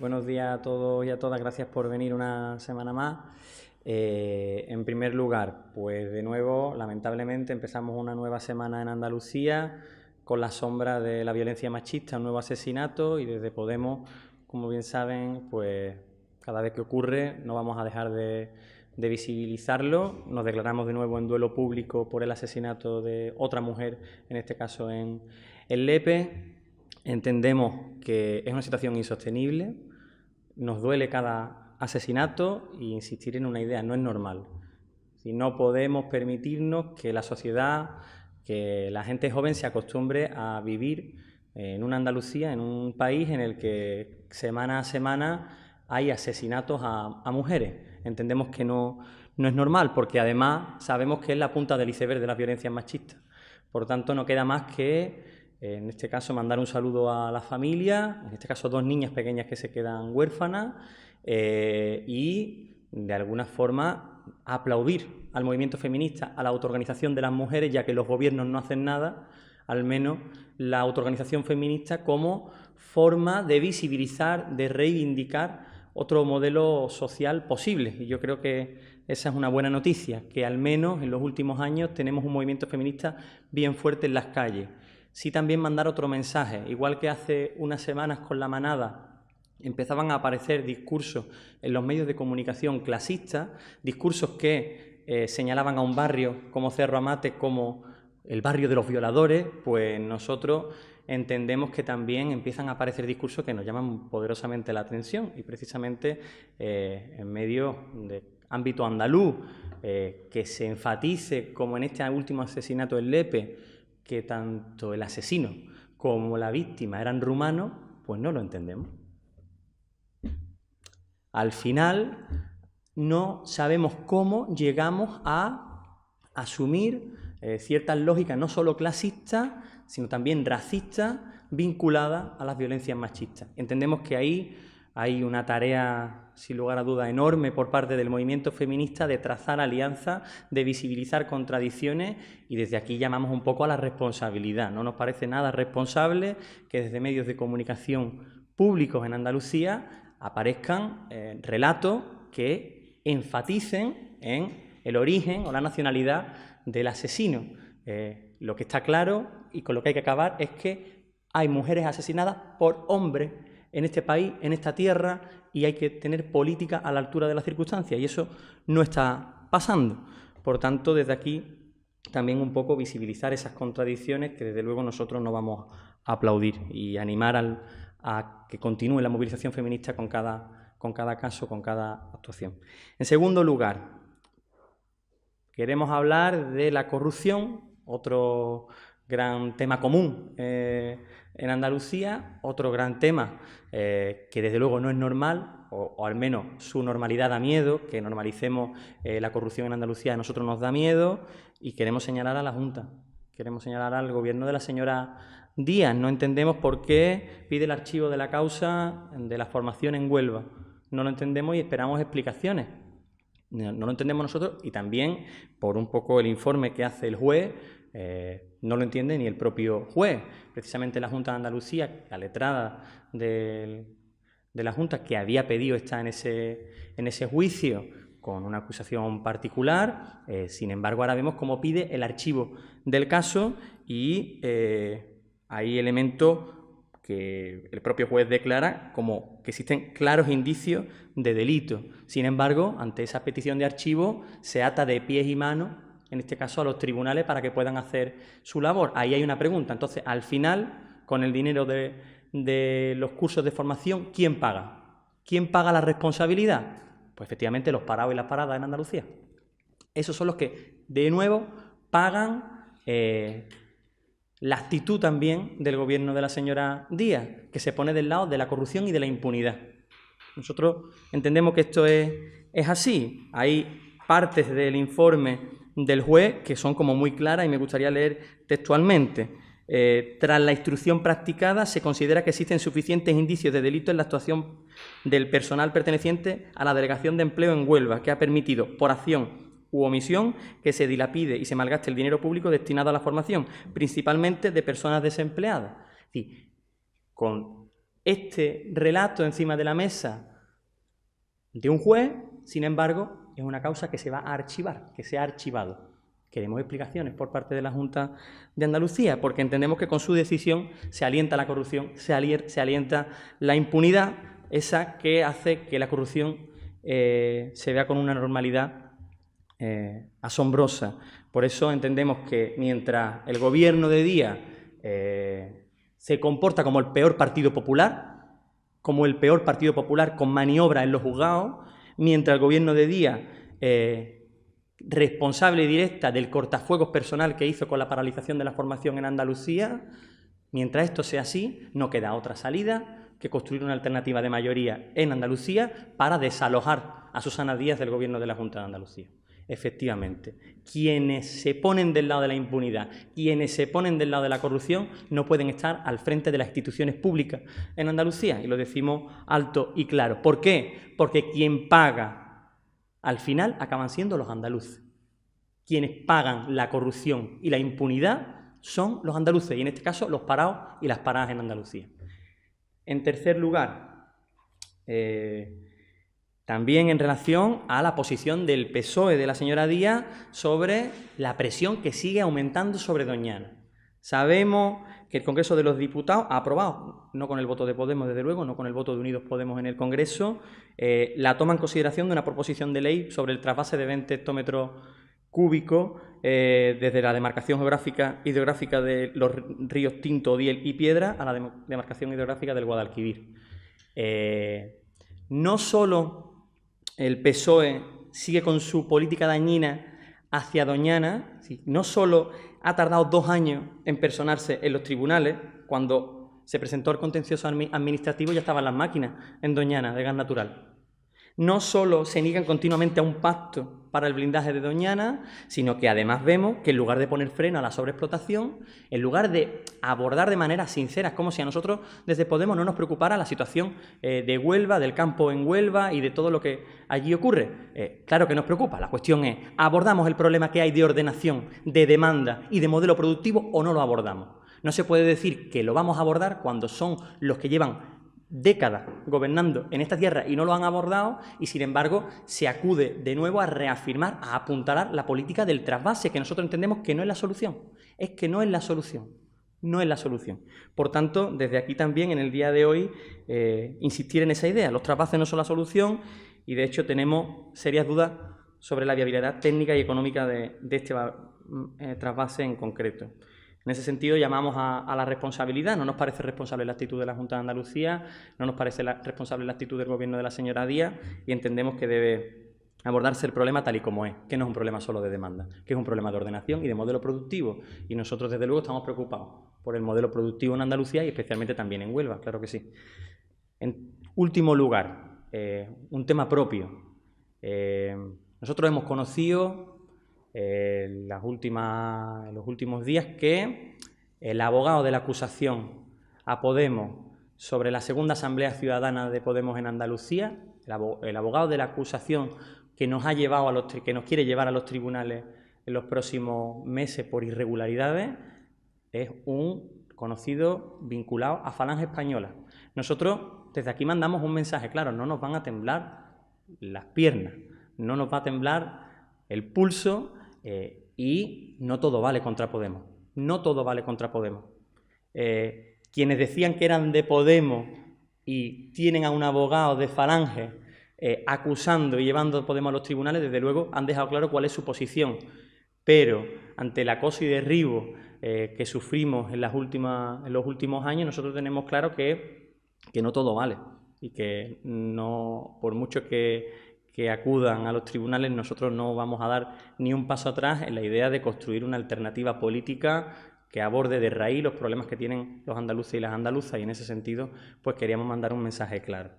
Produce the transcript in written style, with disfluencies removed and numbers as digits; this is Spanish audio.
Buenos días a todos y a todas, gracias por venir una semana más. En primer lugar, pues de nuevo, lamentablemente, empezamos una nueva semana en Andalucía con la sombra de la violencia machista, un nuevo asesinato, y desde Podemos, como bien saben, pues cada vez que ocurre no vamos a dejar de visibilizarlo. Nos declaramos de nuevo en duelo público por el asesinato de otra mujer, en este caso en Lepe. Entendemos que es una situación insostenible, nos duele cada asesinato e insistir en una idea, no es normal. Si no podemos permitirnos que la sociedad, que la gente joven se acostumbre a vivir en una Andalucía, en un país en el que semana a semana hay asesinatos a mujeres. Entendemos que no es normal, porque además sabemos que es la punta del iceberg de las violencias machistas. Por tanto, no queda más que, en este caso, mandar un saludo a la familia, en este caso 2 niñas pequeñas que se quedan huérfanas, y de alguna forma aplaudir al movimiento feminista, a la autoorganización de las mujeres, ya que los gobiernos no hacen nada, al menos la autoorganización feminista como forma de visibilizar, de reivindicar otro modelo social posible. Y yo creo que esa es una buena noticia, que al menos en los últimos años tenemos un movimiento feminista bien fuerte en las calles. Sí, también mandar otro mensaje, igual que hace unas semanas con la manada empezaban a aparecer discursos en los medios de comunicación clasistas, discursos que señalaban a un barrio como Cerro Amate como el barrio de los violadores, pues nosotros entendemos que también empiezan a aparecer discursos que nos llaman poderosamente la atención, y precisamente en medio de ámbito andaluz, que se enfatice, como en este último asesinato en Lepe, que tanto el asesino como la víctima eran rumanos, pues no lo entendemos. Al final no sabemos cómo llegamos a asumir ciertas lógicas no solo clasistas, sino también racistas, vinculadas a las violencias machistas. Entendemos que ahí hay una tarea, sin lugar a duda, enorme por parte del movimiento feminista de trazar alianzas, de visibilizar contradicciones, y desde aquí llamamos un poco a la responsabilidad. No nos parece nada responsable que desde medios de comunicación públicos en Andalucía aparezcan relatos que enfaticen en el origen o la nacionalidad del asesino. Lo que está claro y con lo que hay que acabar es que hay mujeres asesinadas por hombres en este país, en esta tierra, y hay que tener política a la altura de las circunstancias, y eso no está pasando. Por tanto, desde aquí también un poco visibilizar esas contradicciones que desde luego nosotros no vamos a aplaudir, y animar a que continúe la movilización feminista con cada caso, con cada actuación. En segundo lugar, queremos hablar de la corrupción, otro gran tema común en Andalucía, otro gran tema que desde luego no es normal, o al menos su normalidad da miedo, que normalicemos la corrupción en Andalucía a nosotros nos da miedo, y queremos señalar a la Junta, queremos señalar al gobierno de la señora Díaz. No entendemos por qué pide el archivo de la causa de la formación en Huelva, no lo entendemos y esperamos explicaciones. No lo entendemos nosotros, y también por un poco el informe que hace el juez, no lo entiende ni el propio juez. Precisamente la Junta de Andalucía, la letrada de la Junta, que había pedido estar en ese juicio con una acusación particular, sin embargo ahora vemos cómo pide el archivo del caso, y hay elementos que el propio juez declara como que existen claros indicios de delito. Sin embargo, ante esa petición de archivo se ata de pies y manos, en este caso a los tribunales, para que puedan hacer su labor. Ahí hay una pregunta. Entonces, al final, con el dinero de los cursos de formación, ¿quién paga? ¿Quién paga la responsabilidad? Pues efectivamente los parados y las paradas en Andalucía. Esos son los que, de nuevo, pagan la actitud también del gobierno de la señora Díaz, que se pone del lado de la corrupción y de la impunidad. Nosotros entendemos que esto es así. Hay partes del informe del juez que son como muy claras, y me gustaría leer textualmente. Tras la instrucción practicada, se considera que existen suficientes indicios de delito en la actuación del personal perteneciente a la Delegación de Empleo en Huelva, que ha permitido, por acción u omisión, que se dilapide y se malgaste el dinero público destinado a la formación, principalmente de personas desempleadas. Es decir, con este relato encima de la mesa de un juez, sin embargo, es una causa que se va a archivar, que se ha archivado. Queremos explicaciones por parte de la Junta de Andalucía, porque entendemos que con su decisión se alienta la corrupción, se alienta la impunidad, esa que hace que la corrupción se vea con una normalidad asombrosa. Por eso entendemos que mientras el gobierno de día se comporta como el peor partido popular, con maniobra en los juzgados, mientras el gobierno de día responsable directa del cortafuegos personal que hizo con la paralización de la formación en Andalucía, mientras esto sea así, no queda otra salida que construir una alternativa de mayoría en Andalucía para desalojar a Susana Díaz del gobierno de la Junta de Andalucía. Efectivamente, quienes se ponen del lado de la impunidad, quienes se ponen del lado de la corrupción, no pueden estar al frente de las instituciones públicas en Andalucía, y lo decimos alto y claro. ¿Por qué? Porque quien paga al final acaban siendo los andaluces. Quienes pagan la corrupción y la impunidad son los andaluces, y en este caso los parados y las paradas en Andalucía. En tercer lugar, también en relación a la posición del PSOE de la señora Díaz sobre la presión que sigue aumentando sobre Doñana. Sabemos que el Congreso de los Diputados ha aprobado, no con el voto de Podemos, desde luego, no con el voto de Unidos Podemos en el Congreso, la toma en consideración de una proposición de ley sobre el trasvase de 20 hectómetros cúbicos desde la demarcación geográfica hidrográfica de los ríos Tinto, Odiel y Piedra a la demarcación hidrográfica del Guadalquivir. No solo el PSOE sigue con su política dañina hacia Doñana, no solo ha tardado 2 años en personarse en los tribunales, cuando se presentó el contencioso administrativo ya estaban las máquinas en Doñana de gas natural. No solo se niegan continuamente a un pacto para el blindaje de Doñana, sino que además vemos que en lugar de poner freno a la sobreexplotación, en lugar de abordar de manera sincera, es como si a nosotros desde Podemos no nos preocupara la situación de Huelva, del campo en Huelva y de todo lo que allí ocurre. Claro que nos preocupa, la cuestión es, ¿abordamos el problema que hay de ordenación, de demanda y de modelo productivo o no lo abordamos? No se puede decir que lo vamos a abordar cuando son los que llevan décadas gobernando en esta tierra y no lo han abordado, y sin embargo se acude de nuevo a reafirmar, a apuntalar la política del trasvase, que nosotros entendemos que no es la solución. Es que no es la solución. No es la solución. Por tanto, desde aquí también, en el día de hoy, insistir en esa idea. Los trasvases no son la solución y, de hecho, tenemos serias dudas sobre la viabilidad técnica y económica de este trasvase en concreto. En ese sentido, llamamos a la responsabilidad. No nos parece responsable la actitud de la Junta de Andalucía, no nos parece responsable la actitud del Gobierno de la señora Díaz, y entendemos que debe abordarse el problema tal y como es, que no es un problema solo de demanda, que es un problema de ordenación y de modelo productivo. Y nosotros, desde luego, estamos preocupados por el modelo productivo en Andalucía y especialmente también en Huelva, claro que sí. En último lugar, un tema propio. Nosotros hemos conocido en los últimos días que el abogado de la acusación a Podemos sobre la segunda Asamblea Ciudadana de Podemos en Andalucía, el abogado de la acusación que nos quiere llevar a los tribunales en los próximos meses por irregularidades, es un conocido vinculado a Falange Española. Nosotros desde aquí mandamos un mensaje claro: no nos van a temblar las piernas, no nos va a temblar el pulso, y no todo vale contra Podemos. No todo vale contra Podemos. Quienes decían que eran de Podemos y tienen a un abogado de Falange acusando y llevando a Podemos a los tribunales, desde luego han dejado claro cuál es su posición. Pero ante el acoso y derribo que sufrimos en los últimos años, nosotros tenemos claro que no todo vale y que no, por mucho que acudan a los tribunales, nosotros no vamos a dar ni un paso atrás en la idea de construir una alternativa política que aborde de raíz los problemas que tienen los andaluces y las andaluzas, y en ese sentido pues queríamos mandar un mensaje claro.